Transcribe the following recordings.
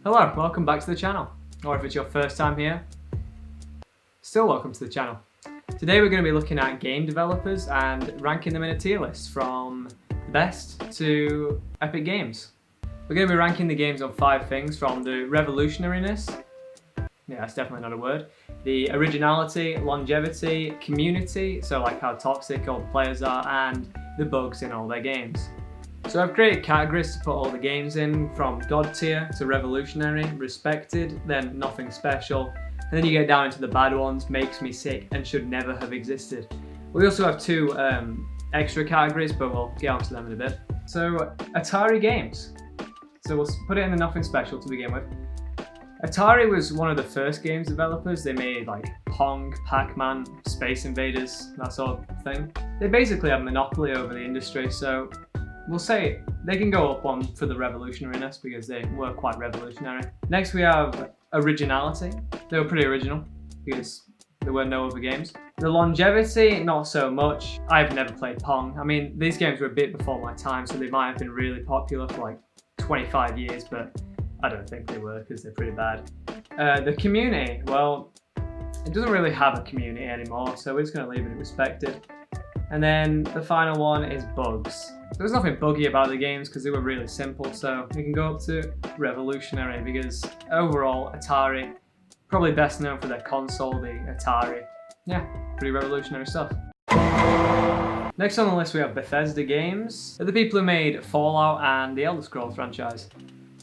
Hello, welcome back to the channel. Or if it's your first time here, still welcome to the channel. Today we're going to be looking at game developers and ranking them in a tier list from best to epic games. We're going to be ranking the games on 5 things, from the revolutionariness, yeah, that's definitely not a word, the originality, longevity, community, so like how toxic all the players are, and the bugs in all their games. So I've created categories to put all the games in, from god tier to revolutionary, respected, then nothing special, and then you get down into the bad ones, makes me sick and should never have existed. We also have 2 extra categories, but we'll get onto them in a bit. So Atari games. So we'll put it in the nothing special to begin with. Atari was one of the first games developers. They made like Pong, Pac-Man, Space Invaders, that sort of thing. They basically have a monopoly over the industry, so we'll say they can go up one for the revolutionariness because they were quite revolutionary. Next we have originality. They were pretty original because there were no other games. The longevity, not so much. I've never played Pong. I mean, these games were a bit before my time, so they might have been really popular for like 25 years, but I don't think they were because they're pretty bad. The community, well, it doesn't really have a community anymore, so we're just going to leave it respected. And then the final one is bugs. There's nothing buggy about the games because they were really simple, so we can go up to revolutionary because overall Atari, probably best known for their console, the Atari. Yeah, pretty revolutionary stuff. Next on the list we have Bethesda games. They're the people who made Fallout and the Elder Scrolls franchise.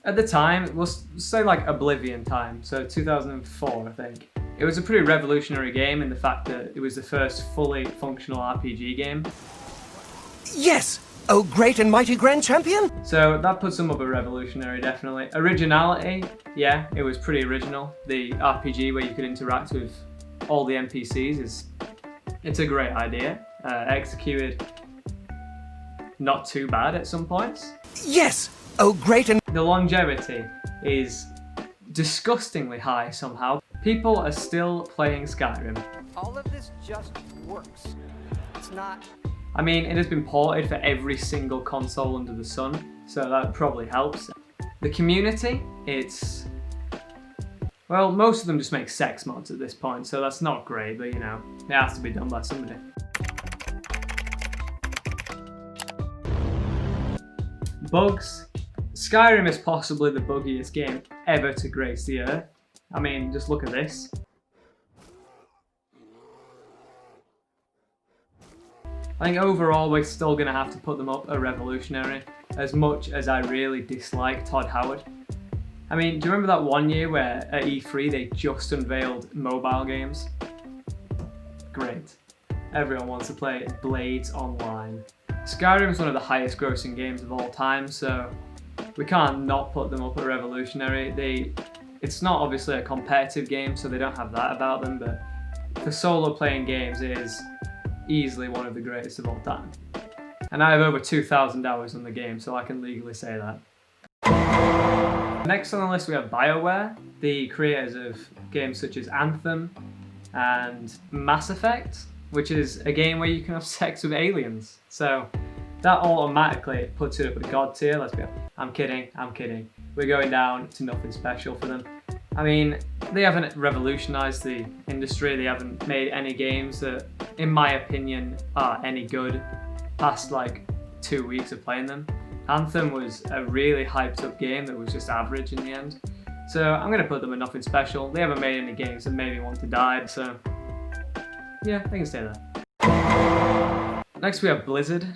At the time, we'll say like Oblivion time, so 2004 I think. It was a pretty revolutionary game in the fact that it was the first fully functional RPG game. Yes! Oh great and mighty grand champion! So that puts them up a revolutionary, definitely. Originality, yeah, it was pretty original. The RPG where you could interact with all the NPCs it's a great idea. Executed not too bad at some points. Yes! Oh great and... The longevity is disgustingly high somehow. People are still playing Skyrim. All of this just works. It's not... I mean, it has been ported for every single console under the sun, so that probably helps. The community, it's... well, most of them just make sex mods at this point, so that's not great, but you know, it has to be done by somebody. Bugs. Skyrim is possibly the buggiest game ever to grace the earth. I mean, just look at this. I think overall we're still going to have to put them up a revolutionary, as much as I really dislike Todd Howard. I mean, do you remember that one year where at E3 they just unveiled mobile games? Great. Everyone wants to play Blades Online. Skyrim is one of the highest grossing games of all time, so we can't not put them up at revolutionary. It's not obviously a competitive game, so they don't have that about them, but for solo playing games it is easily one of the greatest of all time. And I have over 2,000 hours on the game, so I can legally say that. Next on the list we have Bioware, the creators of games such as Anthem and Mass Effect, which is a game where you can have sex with aliens. So that automatically puts it up at god tier. Let's be honest. I'm kidding. We're going down to nothing special for them. I mean, they haven't revolutionized the industry. They haven't made any games that, in my opinion, are any good past like 2 weeks of playing them. Anthem was a really hyped up game that was just average in the end. So I'm going to put them at nothing special. They haven't made any games that made me want to die, so yeah, they can stay there. Next we have Blizzard.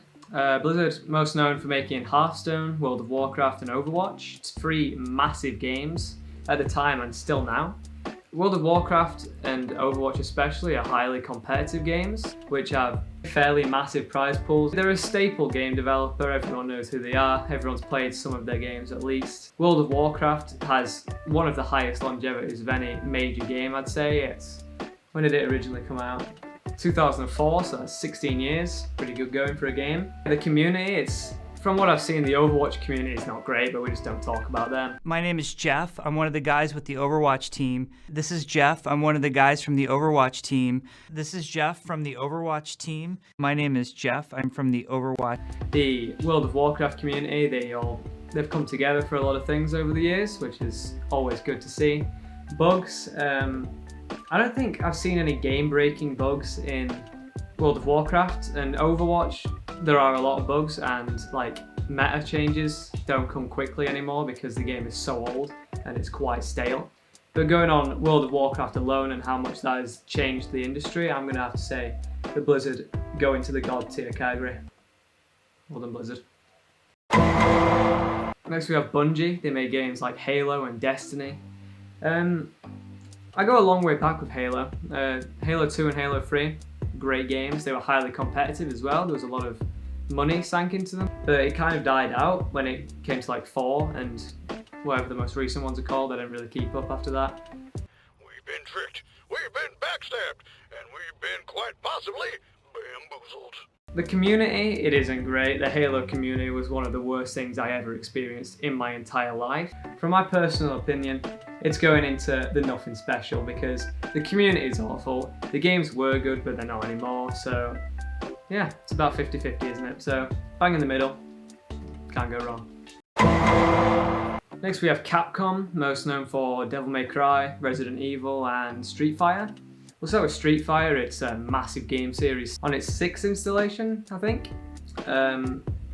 Blizzard, most known for making Hearthstone, World of Warcraft and Overwatch. It's 3 massive games at the time and still now. World of Warcraft and Overwatch especially are highly competitive games, which have fairly massive prize pools. They're a staple game developer, everyone knows who they are, everyone's played some of their games at least. World of Warcraft has one of the highest longevities of any major game, I'd say. When did it originally come out? 2004, so that's 16 years. Pretty good going for a game. The community, from what I've seen, the Overwatch community is not great, but we just don't talk about them. My name is Jeff. I'm one of the guys with the Overwatch team. This is Jeff. I'm one of the guys from the Overwatch team. This is Jeff from the Overwatch team. My name is Jeff. I'm from the Overwatch. The World of Warcraft community, they all they've come together for a lot of things over the years, which is always good to see. Bugs, I don't think I've seen any game-breaking bugs in World of Warcraft and Overwatch. There are a lot of bugs, and like meta changes don't come quickly anymore because the game is so old and it's quite stale. But going on World of Warcraft alone and how much that has changed the industry, I'm going to have to say the Blizzard go into the god tier category. Well done, Blizzard. Next we have Bungie. They made games like Halo and Destiny. I go a long way back with Halo. Halo 2 and Halo 3, great games. They were highly competitive as well. There was a lot of money sank into them. But it kind of died out when it came to like 4 and whatever the most recent ones are called. I didn't really keep up after that. We've been tricked, we've been backstabbed, and we've been quite possibly bamboozled. The community, it isn't great. The Halo community was one of the worst things I ever experienced in my entire life. From my personal opinion, it's going into the nothing special because the community is awful. The games were good, but they're not anymore. So yeah, it's about 50-50, isn't it? So bang in the middle, can't go wrong. Next we have Capcom, most known for Devil May Cry, Resident Evil and Street Fighter. We'll start with Street Fighter. It's a massive game series on its 6th installation, I think.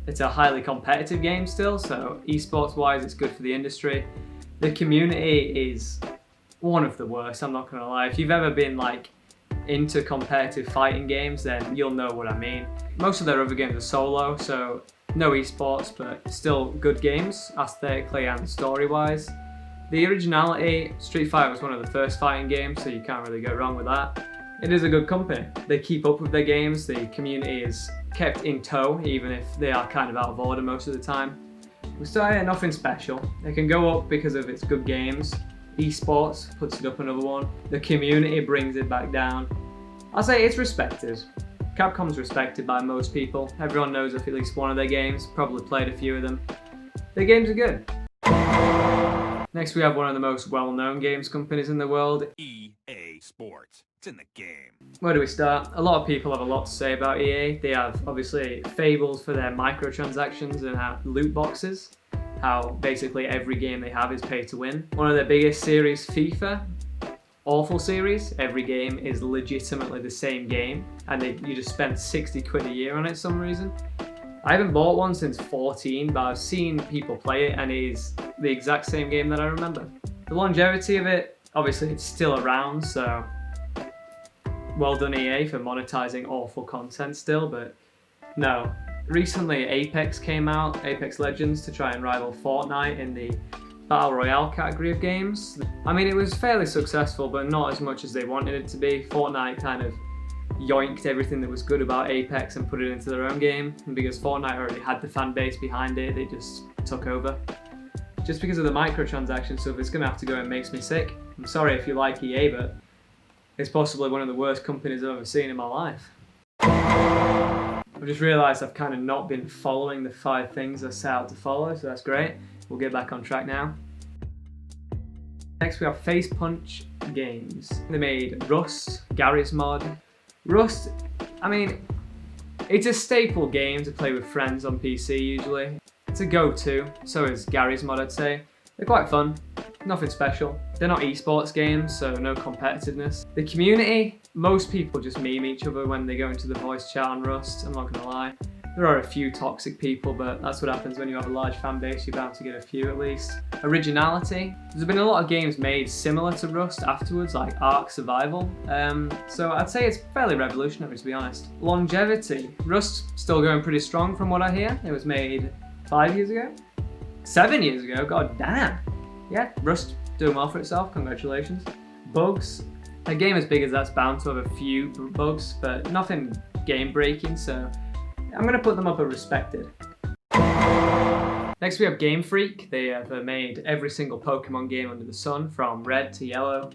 It's a highly competitive game still, so esports wise it's good for the industry. The community is one of the worst, I'm not gonna lie. If you've ever been like into competitive fighting games, then you'll know what I mean. Most of their other games are solo, so no esports, but still good games aesthetically and story wise. The originality, Street Fighter was one of the first fighting games, so you can't really go wrong with that. It is a good company. They keep up with their games, the community is kept in tow, even if they are kind of out of order most of the time. We still have nothing special. It can go up because of its good games. Esports puts it up another one. The community brings it back down. I'll say it's respected. Capcom's respected by most people. Everyone knows of at least one of their games, probably played a few of them. Their games are good. Next we have one of the most well-known games companies in the world. EA Sports. It's in the game. Where do we start? A lot of people have a lot to say about EA. They have obviously fabled for their microtransactions and how loot boxes. How basically every game they have is pay to win. One of their biggest series, FIFA, awful series. Every game is legitimately the same game and you just spend 60 quid a year on it for some reason. I haven't bought one since 14, but I've seen people play it and it is the exact same game that I remember. The longevity of it, obviously it's still around, so well done EA for monetizing awful content still, but no. Recently Apex came out, Apex Legends, to try and rival Fortnite in the Battle Royale category of games. I mean, it was fairly successful, but not as much as they wanted it to be. Fortnite kind of yoinked everything that was good about Apex and put it into their own game, and because Fortnite already had the fan base behind it, they just took over. Just because of the microtransaction stuff, it's going to have to go and makes me sick. I'm sorry if you like EA, but it's possibly one of the worst companies I've ever seen in my life. I've just realised I've kind of not been following the 5 things I set out to follow, so that's great. We'll get back on track now. Next we have Facepunch Games. They made Rust, Garry's Mod. Rust, I mean, it's a staple game to play with friends on PC usually. It's a go-to, so is Garry's Mod, I'd say. They're quite fun, nothing special. They're not esports games, so no competitiveness. The community, most people just meme each other when they go into the voice chat on Rust, I'm not gonna lie. There are a few toxic people, but that's what happens when you have a large fan base, you're bound to get a few at least. Originality, there's been a lot of games made similar to Rust afterwards, like Ark Survival, so I'd say it's fairly revolutionary to be honest. Longevity, Rust still going pretty strong from what I hear. It was made 5 years ago? 7 years ago, god damn. Yeah, Rust doing well for itself, congratulations. Bugs, a game as big as that's bound to have a few bugs, but nothing game breaking, so I'm going to put them up at respected. Next we have Game Freak. They have made every single Pokemon game under the sun, from red to yellow,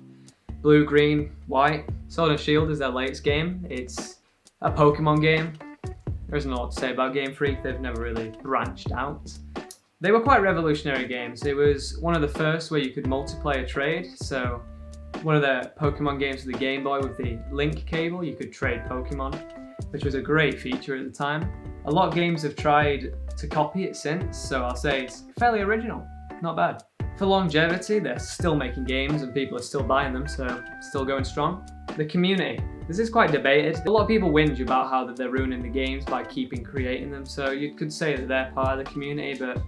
blue, green, white. Sword and Shield is their latest game. It's a Pokemon game. There isn't a lot to say about Game Freak. They've never really branched out. They were quite revolutionary games. It was one of the first where you could multiplayer trade. So one of the Pokemon games for the Game Boy with the link cable, you could trade Pokemon. which was a great feature at the time. A lot of games have tried to copy it since, so I'll say it's fairly original, not bad. For longevity, they're still making games and people are still buying them, so still going strong. The community. This is quite debated. A lot of people whinge about how that they're ruining the games by keeping creating them, so you could say that they're part of the community, but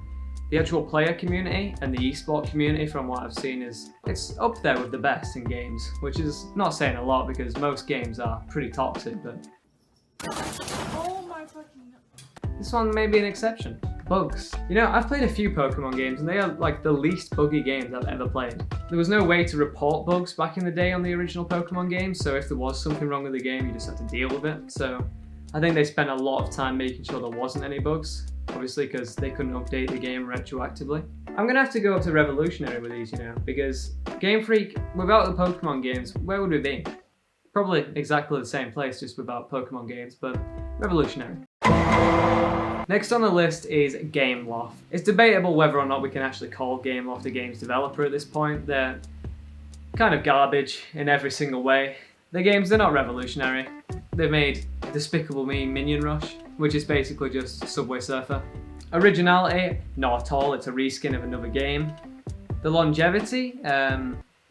the actual player community and the esport community, from what I've seen, it's up there with the best in games, which is not saying a lot because most games are pretty toxic, but this one may be an exception. Bugs. You know, I've played a few Pokemon games and they are like the least buggy games I've ever played. There was no way to report bugs back in the day on the original Pokemon games, so if there was something wrong with the game, you just had to deal with it. So I think they spent a lot of time making sure there wasn't any bugs, obviously because they couldn't update the game retroactively. I'm gonna have to go up to revolutionary with these, you know, because Game Freak, without the Pokemon games, where would we be? Probably exactly the same place, just without Pokemon games, but revolutionary. Next on the list is GameLoft. It's debatable whether or not we can actually call GameLoft a games developer at this point. They're kind of garbage in every single way. Their games, they're not revolutionary. They've made Despicable Me Minion Rush, which is basically just Subway Surfer. Originality, not at all, it's a reskin of another game. The longevity,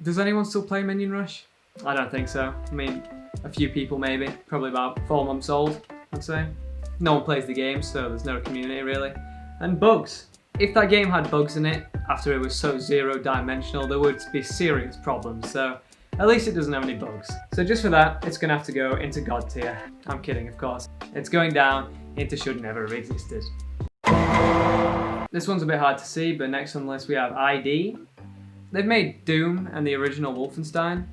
does anyone still play Minion Rush? I don't think so. I mean, a few people maybe, probably about 4 months old, I'd say. No one plays the game, so there's no community really. And bugs. If that game had bugs in it, after it was so zero-dimensional, there would be serious problems, so at least it doesn't have any bugs. So just for that, it's gonna have to go into God tier. I'm kidding, of course. It's going down into should never have existed. This one's a bit hard to see, but next on the list we have ID. They've made Doom and the original Wolfenstein,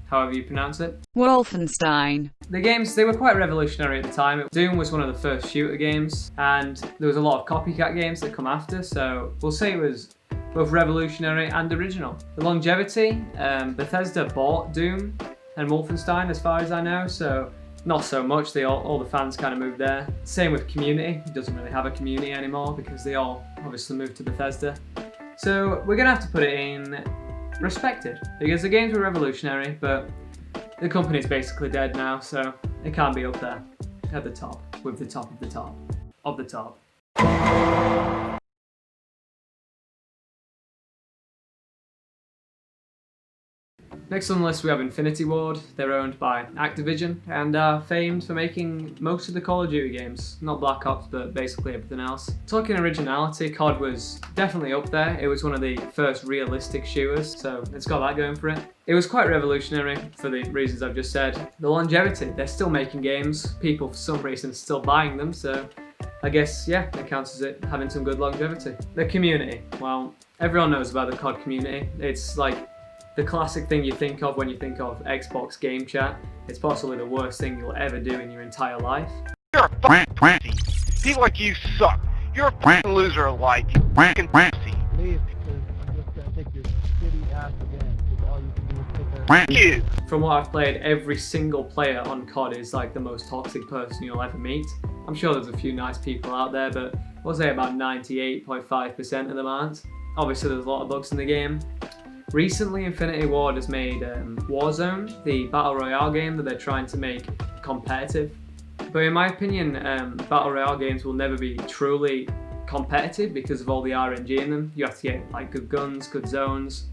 however you pronounce it. Wolfenstein. The games, they were quite revolutionary at the time. Doom was one of the first shooter games, and there was a lot of copycat games that come after, so we'll say it was both revolutionary and original. The longevity, Bethesda bought Doom and Wolfenstein as far as I know, so not so much. All the fans kind of moved there. Same with community. It doesn't really have a community anymore because they all obviously moved to Bethesda. So we're gonna have to put it in respected, because the games were revolutionary, but the company's basically dead now, so it can't be up there at the top, with the top of the top of the top. Next on the list we have Infinity Ward. They're owned by Activision and are famed for making most of the Call of Duty games. Not Black Ops, but basically everything else. Talking originality, COD was definitely up there. It was one of the first realistic shooters, so it's got that going for it. It was quite revolutionary for the reasons I've just said. The longevity, they're still making games. People for some reason are still buying them, so I guess, yeah, it counts as it having some good longevity. The community, well, everyone knows about the COD community. It's like the classic thing you think of when you think of Xbox game chat. It's possibly the worst thing you'll ever do in your entire life. You're a fucking pussy. People like you suck. You're a fucking loser of life. You fucking pussy. Leave, because I'm just gonna take your shitty ass again, because all you can do is sit there. Fuck you. From what I've played, every single player on COD is like the most toxic person you'll ever meet. I'm sure there's a few nice people out there, but I'll say about 98.5% of them aren't. Obviously there's a lot of bugs in the game. Recently, Infinity Ward has made Warzone, the Battle Royale game that they're trying to make competitive. But in my opinion, Battle Royale games will never be truly competitive because of all the RNG in them. You have to get like good guns, good zones.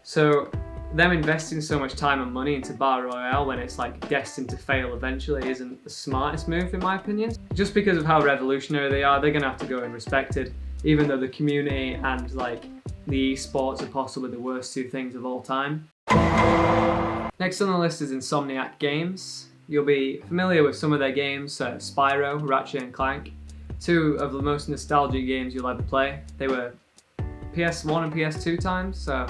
So them investing so much time and money into Battle Royale when it's like destined to fail eventually isn't the smartest move in my opinion. Just because of how revolutionary they are, they're gonna have to go in respected, even though the community and like the esports are possibly the worst two things of all time. Next on the list is Insomniac Games. You'll be familiar with some of their games, Spyro, Ratchet and Clank, two of the most nostalgic games you'll ever play. They were PS1 and PS2 times, so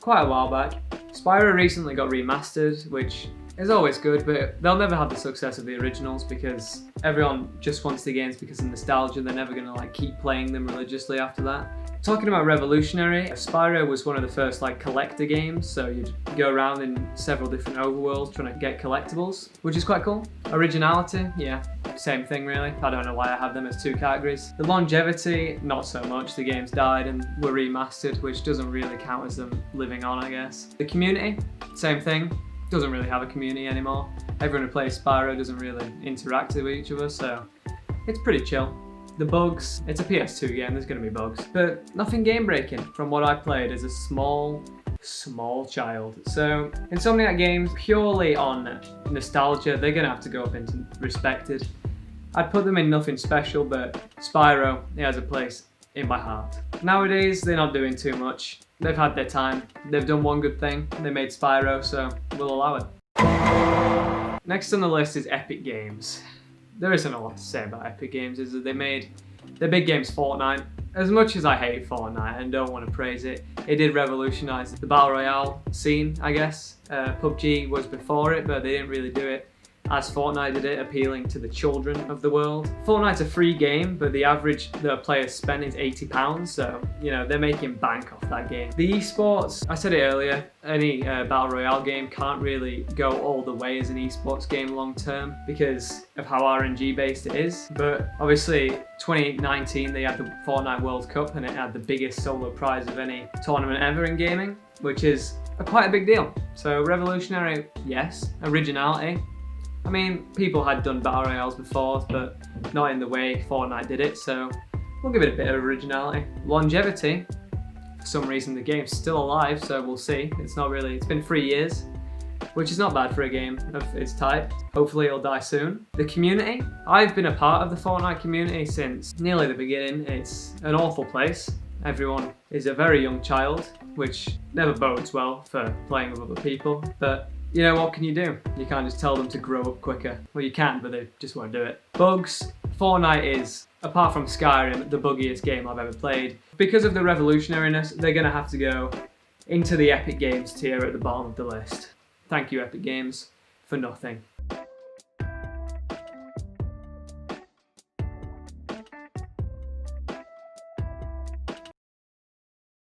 quite a while back. Spyro recently got remastered, which is always good, but they'll never have the success of the originals because everyone just wants the games because of nostalgia. They're never gonna like keep playing them religiously after that. Talking about revolutionary, Spyro was one of the first like collector games, so you'd go around in several different overworlds trying to get collectibles, which is quite cool. Originality, yeah, same thing really. I don't know why I have them as two categories. The longevity, not so much. The games died and were remastered, which doesn't really count as them living on, I guess. The community, same thing. Doesn't really have a community anymore. Everyone who plays Spyro doesn't really interact with each other, so it's pretty chill. The bugs, it's a PS2 game, there's going to be bugs, but nothing game breaking from what I played as a small child. So Insomniac games, purely on nostalgia, they're going to have to go up into respected. I'd put them in nothing special, but Spyro, it has a place in my heart. Nowadays, they're not doing too much. They've had their time. They've done one good thing. They made Spyro, so we'll allow it. Next on the list is Epic Games. There isn't a lot to say about Epic Games, is that they made their big games Fortnite. As much as I hate Fortnite and don't want to praise it, it did revolutionise the Battle Royale scene, I guess. PUBG was before it, but they didn't really do it as Fortnite did it, appealing to the children of the world. Fortnite's a free game, but the average that players spend is £80, so, you know, they're making bank off that game. The esports, I said it earlier, any Battle Royale game can't really go all the way as an esports game long term because of how RNG based it is, but obviously 2019 they had the Fortnite World Cup and it had the biggest solo prize of any tournament ever in gaming, which is quite a big deal. So revolutionary, yes. Originality, I mean, people had done Battle Royales before, but not in the way Fortnite did it, so we'll give it a bit of originality. Longevity, for some reason the game's still alive, so we'll see. It's been 3 years, which is not bad for a game of its type. Hopefully it'll die soon. The community, I've been a part of the Fortnite community since nearly the beginning. It's an awful place. Everyone is a very young child, which never bodes well for playing with other people, but you know, what can you do? You can't just tell them to grow up quicker. Well, you can, but they just won't do it. Bugs. Fortnite is, apart from Skyrim, the buggiest game I've ever played. Because of the revolutionariness, they're going to have to go into the Epic Games tier at the bottom of the list. Thank you, Epic Games, for nothing.